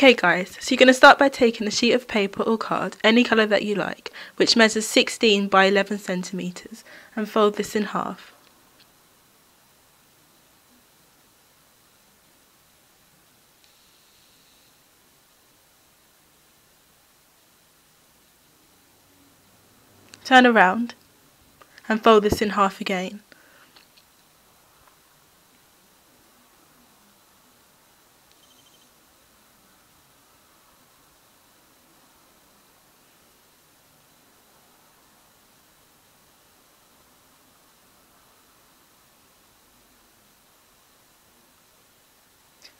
Okay guys, so you're going to start by taking a sheet of paper or card, any colour that you like, which measures 16 by 11 centimetres, and fold this in half. Turn around and fold this in half again.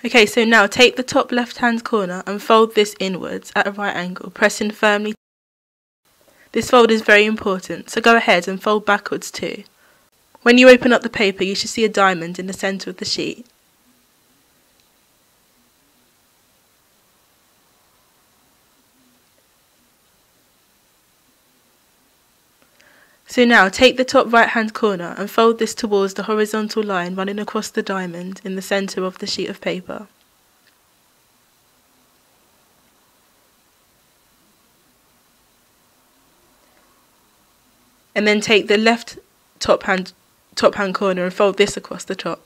Okay, so now take the top left hand corner and fold this inwards at a right angle, pressing firmly. This fold is very important, so go ahead and fold backwards too. When you open up the paper, you should see a diamond in the centre of the sheet. So now take the top right hand corner and fold this towards the horizontal line running across the diamond in the centre of the sheet of paper. And then take the left top hand corner and fold this across the top.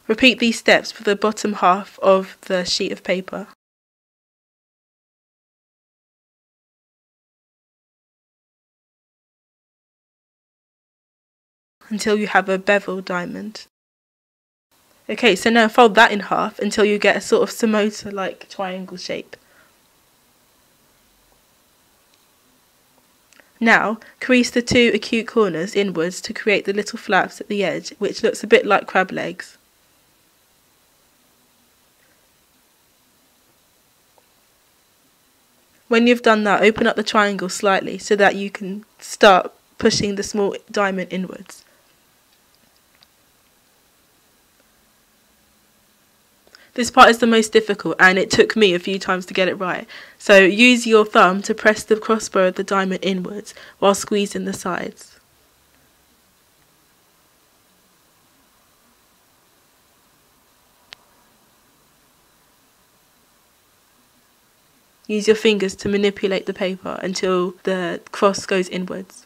Repeat these steps for the bottom half of the sheet of paper. Until you have a bevel diamond. Okay, so now fold that in half until you get a sort of samosa-like triangle shape. Now, crease the two acute corners inwards to create the little flaps at the edge, which looks a bit like crab legs. When you've done that, open up the triangle slightly so that you can start pushing the small diamond inwards. This part is the most difficult and it took me a few times to get it right. So use your thumb to press the crossbar of the diamond inwards while squeezing the sides. Use your fingers to manipulate the paper until the cross goes inwards.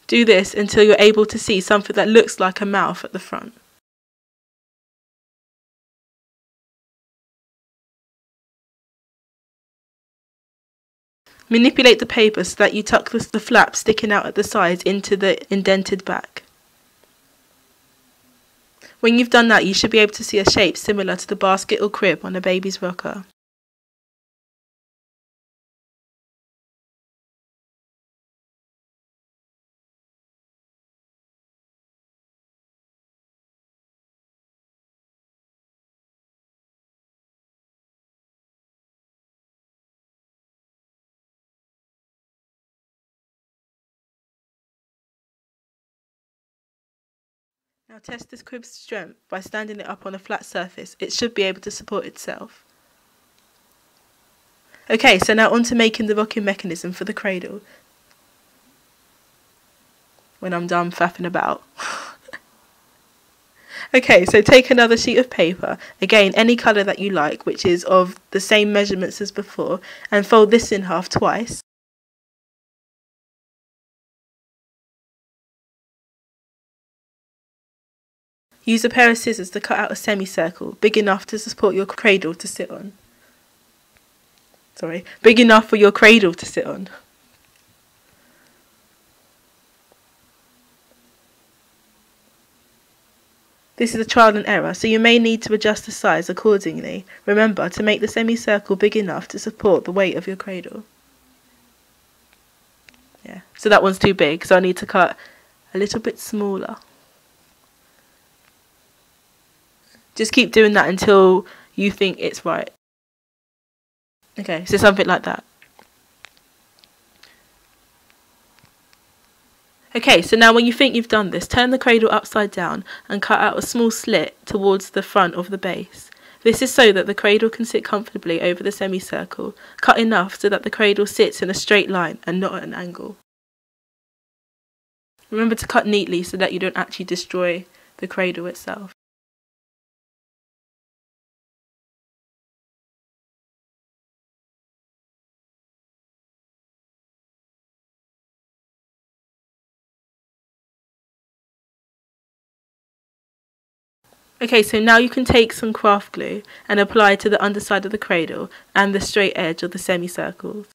Do this until you're able to see something that looks like a mouth at the front. Manipulate the paper so that you tuck the flap sticking out at the sides into the indented back. When you've done that, you should be able to see a shape similar to the basket or crib on a baby's rocker. Now test this crib's strength by standing it up on a flat surface. It should be able to support itself. Okay, so now on to making the rocking mechanism for the cradle. When I'm done faffing about. Okay, so take another sheet of paper, again any colour that you like, which is of the same measurements as before, and fold this in half twice. Use a pair of scissors to cut out a semicircle, big enough to support your cradle to sit on. Big enough for your cradle to sit on. This is a trial and error, so you may need to adjust the size accordingly. Remember to make the semicircle big enough to support the weight of your cradle. Yeah, so that one's too big, so I need to cut a little bit smaller. Just keep doing that until you think it's right. Okay, so something like that. Okay, so now when you think you've done this, turn the cradle upside down and cut out a small slit towards the front of the base. This is so that the cradle can sit comfortably over the semicircle. Cut enough so that the cradle sits in a straight line and not at an angle. Remember to cut neatly so that you don't actually destroy the cradle itself. Okay, so now you can take some craft glue and apply it to the underside of the cradle and the straight edge of the semicircles.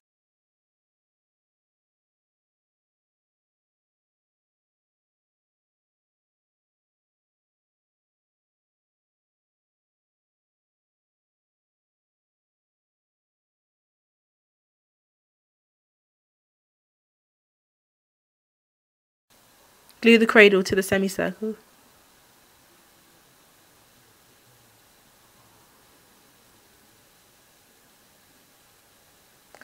Glue the cradle to the semicircle.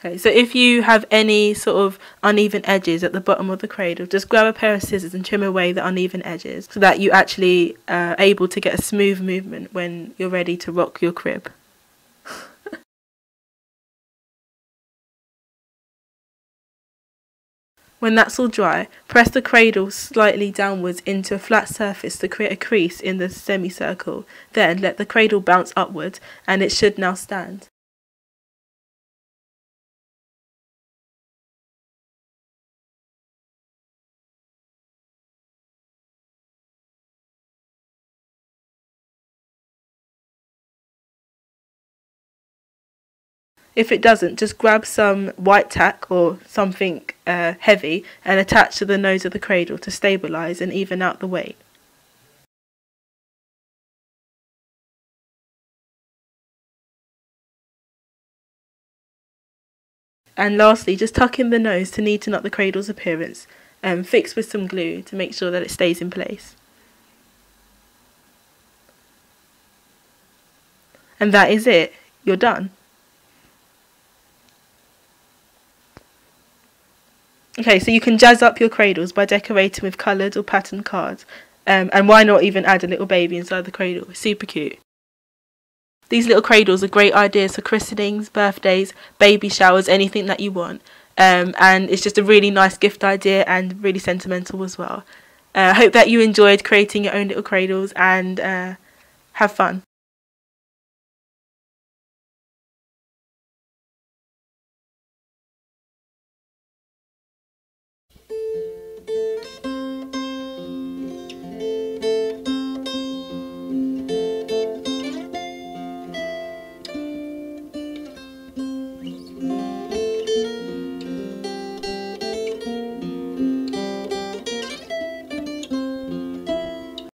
Okay, so if you have any sort of uneven edges at the bottom of the cradle, just grab a pair of scissors and trim away the uneven edges so that you actually are able to get a smooth movement when you're ready to rock your crib. When that's all dry, press the cradle slightly downwards into a flat surface to create a crease in the semicircle. Then let the cradle bounce upwards and it should now stand. If it doesn't, just grab some white tack or something heavy and attach to the nose of the cradle to stabilise and even out the weight. And lastly, just tuck in the nose to neaten up the cradle's appearance and fix with some glue to make sure that it stays in place. And that is it. You're done. Okay, so you can jazz up your cradles by decorating with coloured or patterned cards. And why not even add a little baby inside the cradle? It's super cute. These little cradles are great ideas for christenings, birthdays, baby showers, anything that you want. And it's just a really nice gift idea and really sentimental as well. I hope that you enjoyed creating your own little cradles and have fun.